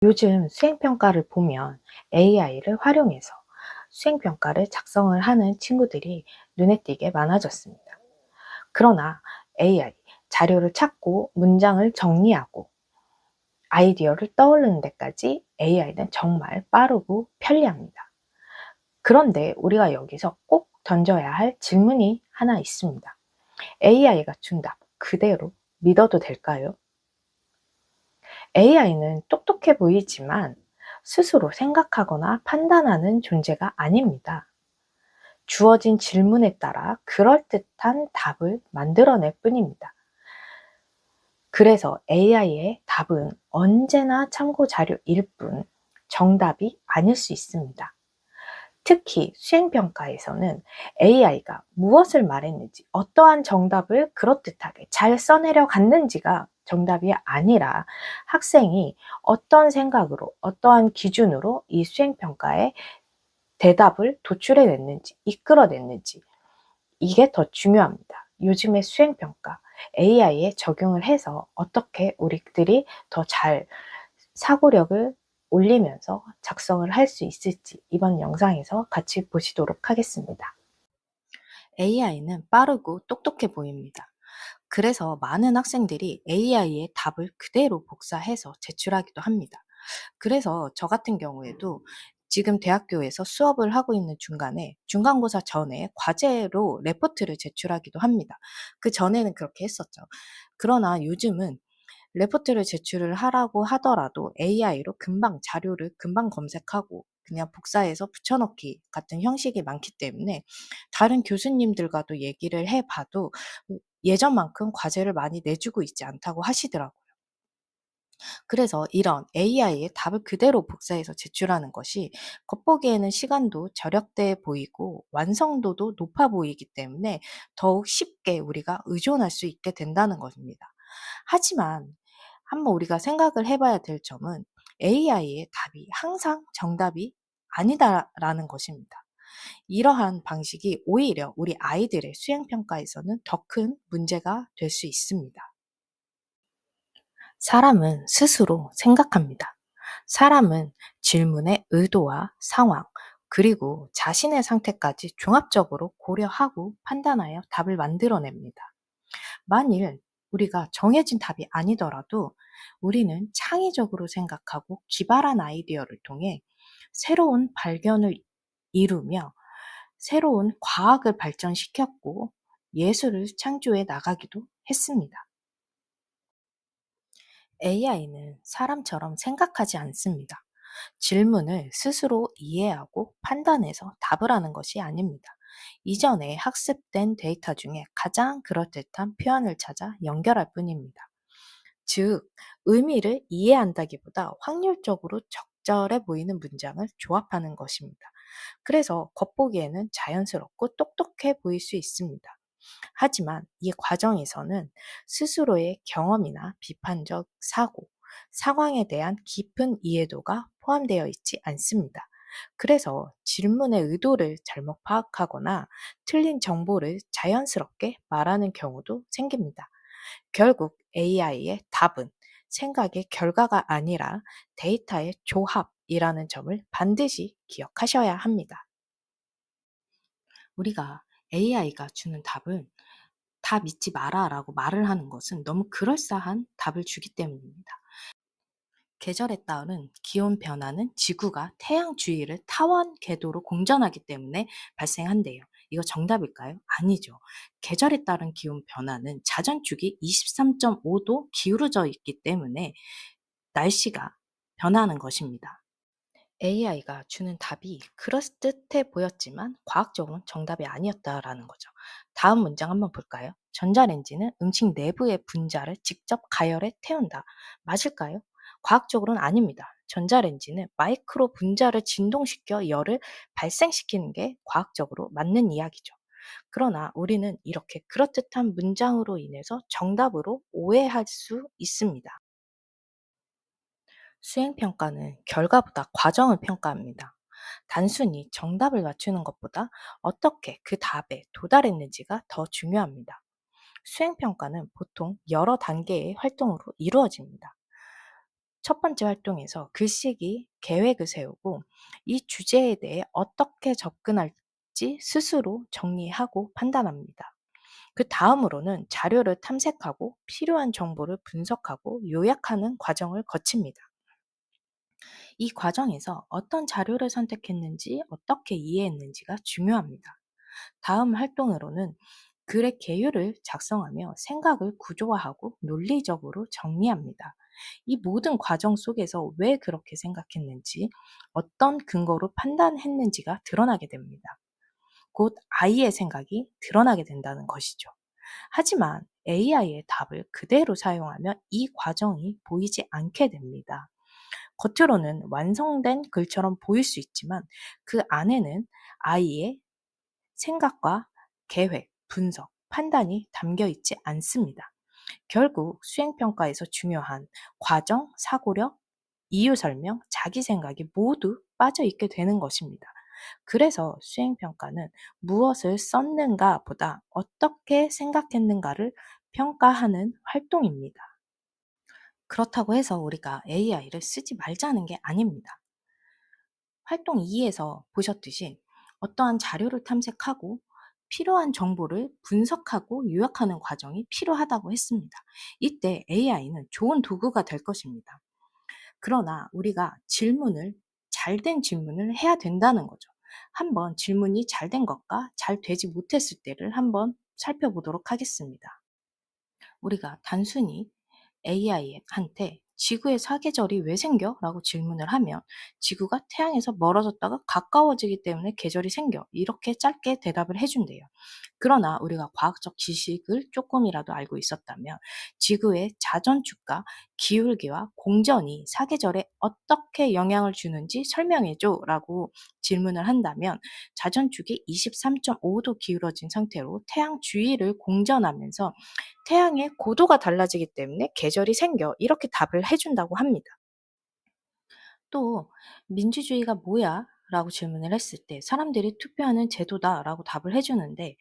요즘 수행평가를 보면 AI를 활용해서 수행평가를 작성을 하는 친구들이 눈에 띄게 많아졌습니다. 그러나 AI, 자료를 찾고 문장을 정리하고 아이디어를 떠올리는 데까지 AI는 정말 빠르고 편리합니다. 그런데 우리가 여기서 꼭 던져야 할 질문이 하나 있습니다. AI가 준 답 그대로 믿어도 될까요? AI는 똑똑해 보이지만 스스로 생각하거나 판단하는 존재가 아닙니다. 주어진 질문에 따라 그럴듯한 답을 만들어낼 뿐입니다. 그래서 AI의 답은 언제나 참고 자료일 뿐 정답이 아닐 수 있습니다. 특히 수행평가에서는 AI가 무엇을 말했는지, 어떠한 정답을 그럴듯하게 잘 써내려 갔는지가 정답이 아니라 학생이 어떤 생각으로, 어떠한 기준으로 이 수행평가에 대답을 도출해냈는지, 이끌어냈는지, 이게 더 중요합니다. 요즘의 수행평가, AI에 적용을 해서 어떻게 우리들이 더 잘 사고력을 올리면서 작성을 할 수 있을지 이번 영상에서 같이 보시도록 하겠습니다. AI는 빠르고 똑똑해 보입니다. 그래서 많은 학생들이 AI의 답을 그대로 복사해서 제출하기도 합니다. 그래서 저 같은 경우에도 지금 대학교에서 수업을 하고 있는 중간에 중간고사 전에 과제로 레포트를 제출하기도 합니다. 그전에는 그렇게 했었죠. 그러나 요즘은 레포트를 제출을 하라고 하더라도 AI로 금방 자료를 금방 검색하고 그냥 복사해서 붙여넣기 같은 형식이 많기 때문에 다른 교수님들과도 얘기를 해 봐도 예전만큼 과제를 많이 내주고 있지 않다고 하시더라고요. 그래서 이런 AI의 답을 그대로 복사해서 제출하는 것이 겉보기에는 시간도 절약돼 보이고 완성도도 높아 보이기 때문에 더욱 쉽게 우리가 의존할 수 있게 된다는 것입니다. 하지만 한번 우리가 생각을 해봐야 될 점은 AI의 답이 항상 정답이 아니다라는 것입니다. 이러한 방식이 오히려 우리 아이들의 수행평가에서는 더 큰 문제가 될 수 있습니다. 사람은 스스로 생각합니다. 사람은 질문의 의도와 상황, 그리고 자신의 상태까지 종합적으로 고려하고 판단하여 답을 만들어냅니다. 만일 우리가 정해진 답이 아니더라도 우리는 창의적으로 생각하고 기발한 아이디어를 통해 새로운 발견을 이루며 새로운 과학을 발전시켰고 예술을 창조해 나가기도 했습니다. AI는 사람처럼 생각하지 않습니다. 질문을 스스로 이해하고 판단해서 답을 하는 것이 아닙니다. 이전에 학습된 데이터 중에 가장 그럴듯한 표현을 찾아 연결할 뿐입니다. 즉, 의미를 이해한다기보다 확률적으로 적절해 보이는 문장을 조합하는 것입니다. 그래서 겉보기에는 자연스럽고 똑똑해 보일 수 있습니다. 하지만 이 과정에서는 스스로의 경험이나 비판적 사고, 상황에 대한 깊은 이해도가 포함되어 있지 않습니다. 그래서 질문의 의도를 잘못 파악하거나 틀린 정보를 자연스럽게 말하는 경우도 생깁니다. 결국 AI의 답은 생각의 결과가 아니라 데이터의 조합이라는 점을 반드시 기억하셔야 합니다. 우리가 AI가 주는 답을 다 믿지 마라 라고 말을 하는 것은 너무 그럴싸한 답을 주기 때문입니다. 계절에 따른 기온 변화는 지구가 태양 주위를 타원 궤도로 공전하기 때문에 발생한대요. 이거 정답일까요? 아니죠. 계절에 따른 기온 변화는 자전축이 23.5도 기울어져 있기 때문에 날씨가 변하는 것입니다. AI가 주는 답이 그럴듯해 보였지만 과학적으로는 정답이 아니었다라는 거죠. 다음 문장 한번 볼까요? 전자레인지는 음식 내부의 분자를 직접 가열해 태운다. 맞을까요? 과학적으로는 아닙니다. 전자레인지는 마이크로 분자를 진동시켜 열을 발생시키는 게 과학적으로 맞는 이야기죠. 그러나 우리는 이렇게 그럴듯한 문장으로 인해서 정답으로 오해할 수 있습니다. 수행평가는 결과보다 과정을 평가합니다. 단순히 정답을 맞추는 것보다 어떻게 그 답에 도달했는지가 더 중요합니다. 수행평가는 보통 여러 단계의 활동으로 이루어집니다. 첫 번째 활동에서 글쓰기 계획을 세우고 이 주제에 대해 어떻게 접근할지 스스로 정리하고 판단합니다. 그 다음으로는 자료를 탐색하고 필요한 정보를 분석하고 요약하는 과정을 거칩니다. 이 과정에서 어떤 자료를 선택했는지, 어떻게 이해했는지가 중요합니다. 다음 활동으로는 글의 개요를 작성하며 생각을 구조화하고 논리적으로 정리합니다. 이 모든 과정 속에서 왜 그렇게 생각했는지, 어떤 근거로 판단했는지가 드러나게 됩니다. 곧 아이의 생각이 드러나게 된다는 것이죠. 하지만 AI의 답을 그대로 사용하면 이 과정이 보이지 않게 됩니다. 겉으로는 완성된 글처럼 보일 수 있지만 그 안에는 아이의 생각과 계획, 분석, 판단이 담겨 있지 않습니다. 결국 수행평가에서 중요한 과정, 사고력, 이유 설명, 자기 생각이 모두 빠져 있게 되는 것입니다. 그래서 수행평가는 무엇을 썼는가 보다 어떻게 생각했는가를 평가하는 활동입니다. 그렇다고 해서 우리가 AI를 쓰지 말자는 게 아닙니다. 활동 2에서 보셨듯이 어떠한 자료를 탐색하고 필요한 정보를 분석하고 요약하는 과정이 필요하다고 했습니다. 이때 AI는 좋은 도구가 될 것입니다. 그러나 우리가 잘된 질문을 해야 된다는 거죠. 한번 질문이 잘 된 것과 잘 되지 못했을 때를 한번 살펴보도록 하겠습니다. 우리가 단순히 AI한테 지구의 사계절이 왜 생겨? 라고 질문을 하면 지구가 태양에서 멀어졌다가 가까워지기 때문에 계절이 생겨. 이렇게 짧게 대답을 해준대요. 그러나 우리가 과학적 지식을 조금이라도 알고 있었다면 지구의 자전축과 기울기와 공전이 사계절에 어떻게 영향을 주는지 설명해줘 라고 질문을 한다면 자전축이 23.5도 기울어진 상태로 태양 주위를 공전하면서 태양의 고도가 달라지기 때문에 계절이 생겨 이렇게 답을 해준다고 합니다. 또 민주주의가 뭐야? 라고 질문을 했을 때 사람들이 투표하는 제도다라고 답을 해주는데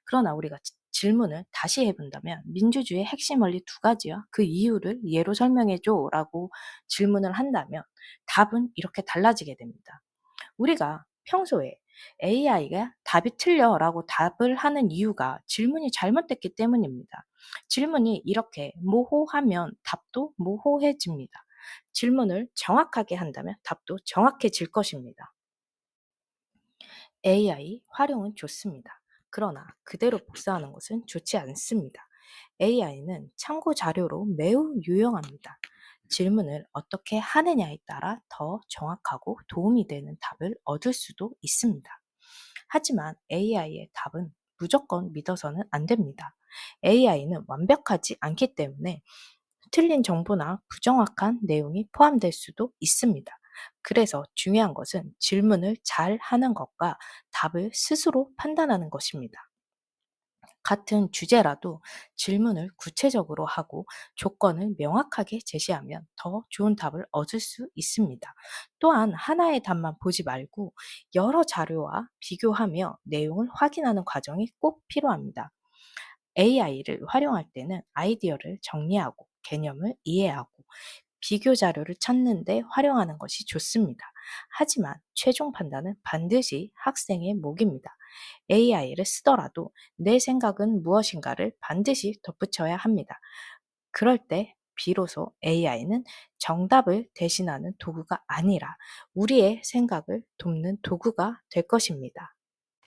그러나 우리가 질문을 다시 해본다면 민주주의의 핵심 원리 두 가지와 그 이유를 예로 설명해줘 라고 질문을 한다면 답은 이렇게 달라지게 됩니다. 우리가 평소에 AI가 답이 틀려 라고 답을 하는 이유가 질문이 잘못됐기 때문입니다. 질문이 이렇게 모호하면 답도 모호해집니다. 질문을 정확하게 한다면 답도 정확해질 것입니다. AI 활용은 좋습니다. 그러나 그대로 복사하는 것은 좋지 않습니다. AI는 참고 자료로 매우 유용합니다. 질문을 어떻게 하느냐에 따라 더 정확하고 도움이 되는 답을 얻을 수도 있습니다. 하지만 AI의 답은 무조건 믿어서는 안 됩니다. AI는 완벽하지 않기 때문에 틀린 정보나 부정확한 내용이 포함될 수도 있습니다. 그래서 중요한 것은 질문을 잘 하는 것과 답을 스스로 판단하는 것입니다. 같은 주제라도 질문을 구체적으로 하고 조건을 명확하게 제시하면 더 좋은 답을 얻을 수 있습니다. 또한 하나의 답만 보지 말고 여러 자료와 비교하며 내용을 확인하는 과정이 꼭 필요합니다. AI를 활용할 때는 아이디어를 정리하고 개념을 이해하고 비교 자료를 찾는데 활용하는 것이 좋습니다. 하지만 최종 판단은 반드시 학생의 몫입니다. AI를 쓰더라도 내 생각은 무엇인가를 반드시 덧붙여야 합니다. 그럴 때 비로소 AI는 정답을 대신하는 도구가 아니라 우리의 생각을 돕는 도구가 될 것입니다.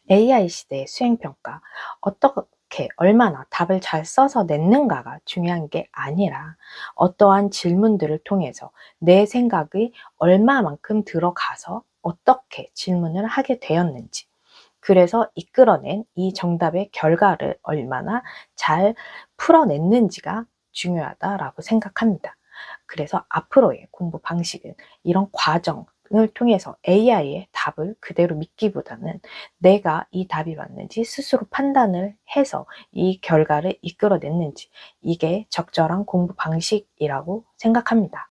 AI 시대의 수행평가, 어떻게, 얼마나 답을 잘 써서 냈는가가 중요한 게 아니라 어떠한 질문들을 통해서 내 생각이 얼마만큼 들어가서 어떻게 질문을 하게 되었는지, 그래서 이끌어낸 이 정답의 결과를 얼마나 잘 풀어냈는지가 중요하다라고 생각합니다. 그래서 앞으로의 공부 방식은 이런 과정을 통해서 AI의 답을 그대로 믿기보다는 내가 이 답이 맞는지 스스로 판단을 해서 이 결과를 이끌어냈는지 이게 적절한 공부 방식이라고 생각합니다.